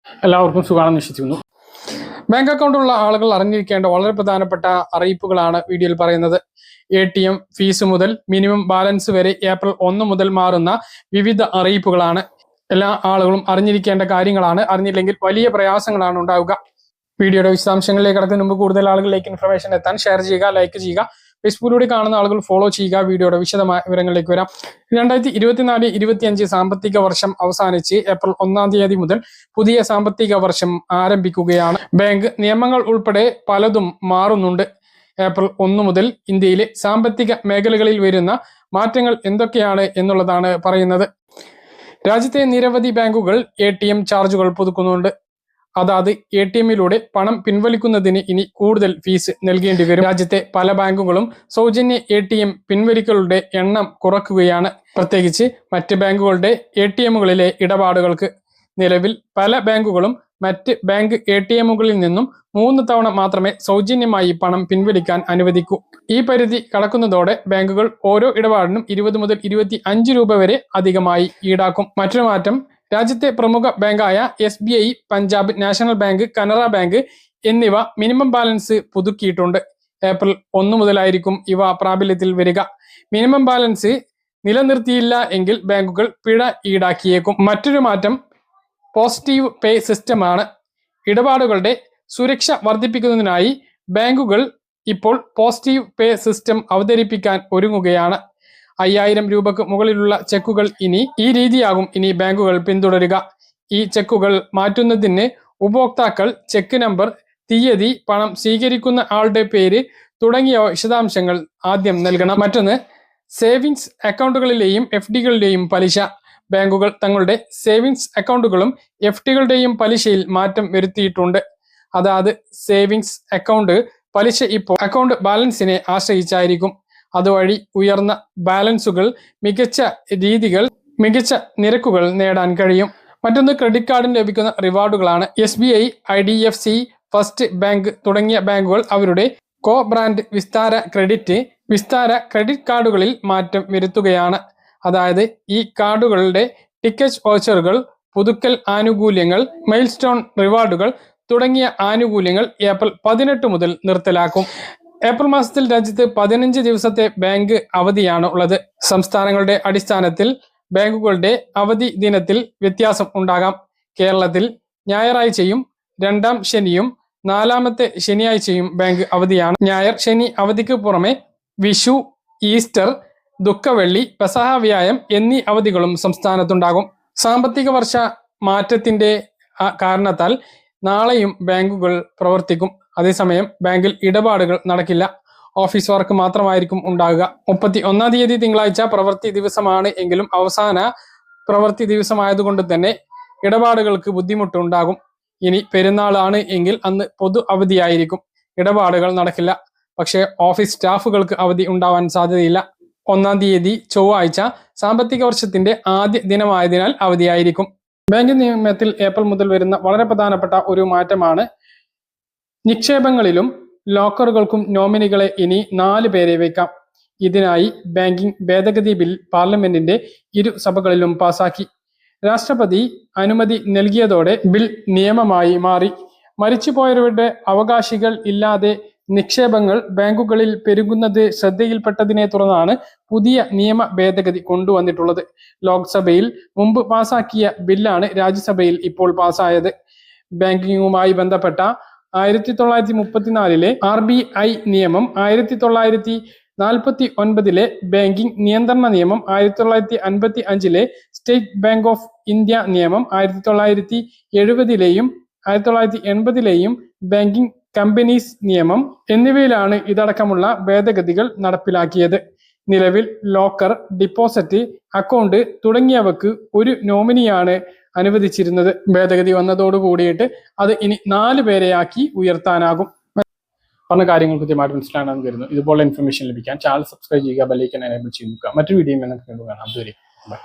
എല്ലാവർക്കും സുഖാണെന്ന് വിശ്വസിക്കുന്നു. ബാങ്ക് അക്കൗണ്ടുള്ള ആളുകൾ അറിഞ്ഞിരിക്കേണ്ട വളരെ പ്രധാനപ്പെട്ട അറിയിപ്പുകളാണ് വീഡിയോയിൽ പറയുന്നത്. ATM ഫീസ് മുതൽ മിനിമം ബാലൻസ് വരെ ഏപ്രിൽ 1 മുതൽ മാറുന്ന വിവിധ അറിയിപ്പുകളാണ്. എല്ലാ ആളുകളും അറിഞ്ഞിരിക്കേണ്ട കാര്യങ്ങളാണ്. അറിഞ്ഞില്ലെങ്കിൽ വലിയ പ്രയാസങ്ങളാണ് ഉണ്ടാവുക. വീഡിയോയുടെ വിശദാംശങ്ങളിലേക്ക് കടക്കുന്നതിന് മുമ്പ് കൂടുതൽ ആളുകളിലേക്ക് ഇൻഫർമേഷൻ എത്താൻ ഷെയർ ചെയ്യുക, ലൈക്ക് ചെയ്യുക. ഫേസ്ബുക്കിലൂടെ കാണുന്ന ആളുകൾ ഫോളോ ചെയ്യുക. വീഡിയോയുടെ വിശദമായ വിവരങ്ങളിലേക്ക് വരാം. 2024-25 സാമ്പത്തിക വർഷം അവസാനിച്ച് ഏപ്രിൽ 1 തീയതി മുതൽ പുതിയ സാമ്പത്തിക വർഷം ആരംഭിക്കുകയാണ്. ബാങ്ക് നിയമങ്ങൾ ഉൾപ്പെടെ പലതും മാറുന്നുണ്ട്. ഏപ്രിൽ 1 മുതൽ ഇന്ത്യയിലെ സാമ്പത്തിക മേഖലകളിൽ വരുന്ന മാറ്റങ്ങൾ എന്തൊക്കെയാണ് എന്നുള്ളതാണ് പറയുന്നത്. രാജ്യത്തെ നിരവധി ബാങ്കുകൾ ATM ചാർജുകൾ പുതുക്കുന്നുണ്ട്. അതായത് ATMിലൂടെ പണം പിൻവലിക്കുന്നതിന് ഇനി കൂടുതൽ ഫീസ് നൽകേണ്ടി വരും. രാജ്യത്തെ പല ബാങ്കുകളും സൗജന്യ ATM പിൻവലിക്കലുടെ എണ്ണം കുറയ്ക്കുകയാണ്, പ്രത്യേകിച്ച് മറ്റ് ബാങ്കുകളുടെ ATMകളിലെ ഇടപാടുകൾക്ക്. നിലവിൽ പല ബാങ്കുകളും മറ്റ് ബാങ്ക് ATMകളിൽ നിന്നും 3 തവണ മാത്രമേ സൗജന്യമായി പണം പിൻവലിക്കാൻ അനുവദിക്കൂ. ഈ പരിധി കടക്കുന്നതോടെ ബാങ്കുകൾ ഓരോ ഇടപാടിനും 20 മുതൽ 25 രൂപ വരെ അധികമായി ഈടാക്കും. മറ്റൊരു മാറ്റം, രാജ്യത്തെ പ്രമുഖ ബാങ്കായ SBI, Punjab national bank, Canara bank എന്നിവ മിനിമം ബാലൻസ് പുതുക്കിയിട്ടുണ്ട്. ഏപ്രിൽ 1 മുതലായിരിക്കും ഇവ പ്രാബല്യത്തിൽ വരിക. മിനിമം ബാലൻസ് നിലനിർത്തിയില്ല എങ്കിൽ ബാങ്കുകൾ പിഴ ഈടാക്കിയേക്കും. മറ്റൊരു മാറ്റം പോസിറ്റീവ് പേ സിസ്റ്റമാണ്. ഇടപാടുകളുടെ സുരക്ഷ വർദ്ധിപ്പിക്കുന്നതിനായി ബാങ്കുകൾ ഇപ്പോൾ പോസിറ്റീവ് പേ സിസ്റ്റം അവതരിപ്പിക്കാൻ ഒരുങ്ങുകയാണ്. 5000 രൂപക്ക് മുകളിലുള്ള ചെക്കുകൾ ഈ രീതിയാകും ഇനി ബാങ്കുകൾ പിന്തുടരുക. ഈ ചെക്കുകൾ മാറ്റുന്നതിന് ഉപഭോക്താക്കൾ ചെക്ക് നമ്പർ, തീയതി, പണം സ്വീകരിക്കുന്ന ആളുടെ പേര് തുടങ്ങിയ വിശദാംശങ്ങൾ ആദ്യം നൽകണം. മറ്റൊന്ന്, സേവിങ്സ് അക്കൗണ്ടുകളിലെയും FDകളിലെയും പലിശ. ബാങ്കുകൾ തങ്ങളുടെ സേവിങ്സ് അക്കൗണ്ടുകളും FDകളുടെയും പലിശയിൽ മാറ്റം വരുത്തിയിട്ടുണ്ട്. അതായത് സേവിങ്സ് അക്കൗണ്ട് പലിശ ഇപ്പോൾ അക്കൗണ്ട് ബാലൻസിനെ ആശ്രയിച്ചായിരിക്കും. അതുവഴി ഉയർന്ന ബാലൻസുകൾ, മികച്ച നിരക്കുകൾ നേടാൻ കഴിയും. മറ്റൊന്ന്, ക്രെഡിറ്റ് കാർഡിന് ലഭിക്കുന്ന റിവാർഡുകളാണ്. SBI, IDFC, ഫസ്റ്റ് ബാങ്ക് തുടങ്ങിയ ബാങ്കുകൾ അവരുടെ കോ ബ്രാൻഡ് വിസ്താര ക്രെഡിറ്റ് കാർഡുകളിൽ മാറ്റം വരുത്തുകയാണ്. അതായത് ഈ കാർഡുകളുടെ ടിക്കറ്റ് വൗച്ചറുകൾ, പുതുക്കൽ ആനുകൂല്യങ്ങൾ, മൈൽ സ്റ്റോൺ റിവാർഡുകൾ തുടങ്ങിയ ആനുകൂല്യങ്ങൾ ഏപ്രിൽ 18 മുതൽ നിർത്തലാക്കും. ഏപ്രിൽ മാസത്തിൽ രാജ്യത്ത് 15 ദിവസത്തെ ബാങ്ക് അവധിയാണ് ഉള്ളത്. സംസ്ഥാനങ്ങളുടെ അടിസ്ഥാനത്തിൽ ബാങ്കുകളുടെ അവധി ദിനത്തിൽ വ്യത്യാസം ഉണ്ടാകാം. കേരളത്തിൽ ഞായറാഴ്ചയും 2ാം ശനിയും 4ാമത്തെ ശനിയാഴ്ചയും ബാങ്ക് അവധിയാണ്. ഞായർ, ശനി അവധിക്ക് പുറമെ വിഷു, ഈസ്റ്റർ, ദുഃഖവെള്ളി, പെസഹ വ്യാഴം എന്നീ അവധികളും സംസ്ഥാനത്തുണ്ടാകും. സാമ്പത്തിക വർഷ മാറ്റത്തിന്റെ കാരണത്താൽ നാളെയും ബാങ്കുകൾ പ്രവർത്തിക്കും. അതേസമയം ബാങ്കിൽ ഇടപാടുകൾ നടക്കില്ല. ഓഫീസ് വർക്ക് മാത്രമായിരിക്കും ഉണ്ടാകുക. 31 തീയതി തിങ്കളാഴ്ച പ്രവൃത്തി ദിവസമാണ് എങ്കിലും അവസാന പ്രവൃത്തി ദിവസമായതുകൊണ്ട് തന്നെ ഇടപാടുകൾക്ക് ബുദ്ധിമുട്ടുണ്ടാകും. ഇനി പെരുന്നാളാണ് എങ്കിൽ അന്ന് പൊതു അവധിയായിരിക്കും. ഇടപാടുകൾ നടക്കില്ല. പക്ഷേ ഓഫീസ് സ്റ്റാഫുകൾക്ക് അവധി ഉണ്ടാവാൻ സാധ്യതയില്ല. 1 തീയതി ചൊവ്വാഴ്ച സാമ്പത്തിക വർഷത്തിന്റെ ആദ്യ ദിനമായതിനാൽ അവധിയായിരിക്കും. ബാങ്കിംഗ് നിയമത്തിൽ ഏപ്രിൽ മുതൽ വരുന്ന വളരെ പ്രധാനപ്പെട്ട ഒരു മാറ്റമാണ്, നിക്ഷേപങ്ങളിലും ലോക്കറുകൾക്കും നോമിനികളെ ഇനി 4 പേരെ വയ്ക്കാം. ഇതിനായി ബാങ്കിംഗ് ഭേദഗതി ബിൽ പാർലമെന്റിന്റെ ഇരുസഭകളിലും പാസാക്കി. രാഷ്ട്രപതി അനുമതി നൽകിയതോടെ ബിൽ നിയമമായി മാറി. മരിച്ചുപോയവരുടെ അവകാശികൾ ഇല്ലാതെ നിക്ഷേപങ്ങൾ ബാങ്കുകളിൽ പെരുകുന്നത് ശ്രദ്ധയിൽപ്പെട്ടതിനെ തുടർന്നാണ് പുതിയ നിയമ ഭേദഗതി കൊണ്ടുവന്നിട്ടുള്ളത്. ലോക്സഭയിൽ മുമ്പ് പാസാക്കിയ ബില്ലാണ് രാജ്യസഭയിൽ ഇപ്പോൾ പാസായത്. ബാങ്കിങ്ങുമായി ബന്ധപ്പെട്ട 1934 RBI നിയമം, 1949 ബാങ്കിംഗ് നിയന്ത്രണ നിയമം, 1955 സ്റ്റേറ്റ് ബാങ്ക് ഓഫ് ഇന്ത്യ നിയമം, 1970 1980 ബാങ്കിംഗ് കമ്പനീസ് നിയമം എന്നിവയിലാണ് ഇതടക്കമുള്ള ഭേദഗതികൾ നടപ്പിലാക്കിയത്. നിലവിൽ ലോക്കർ, ഡിപ്പോസിറ്റ് അക്കൗണ്ട് തുടങ്ങിയവക്ക് ഒരു നോമിനിയാണ് അനുവദിച്ചിരുന്നത്. ഭേദഗതി വന്നതോട് കൂടിയിട്ട് അത് ഇനി 4 പേരെയാക്കി ഉയർത്താനാകും. പറഞ്ഞ കാര്യങ്ങൾ കൃത്യമായിട്ട് മനസ്സിലാണെന്ന് കരുതുന്നു. ഇതുപോലെ ഇൻഫർമേഷൻ ലഭിക്കാൻ ചാനൽ സബ്സ്ക്രൈബ് ചെയ്യുക, ബെൽ ഐക്കൺ എനേബിൾ ചെയ്യുക. മറ്റൊരു വീഡിയോ നമുക്ക് കാണാം. അതുവരെ ബൈ.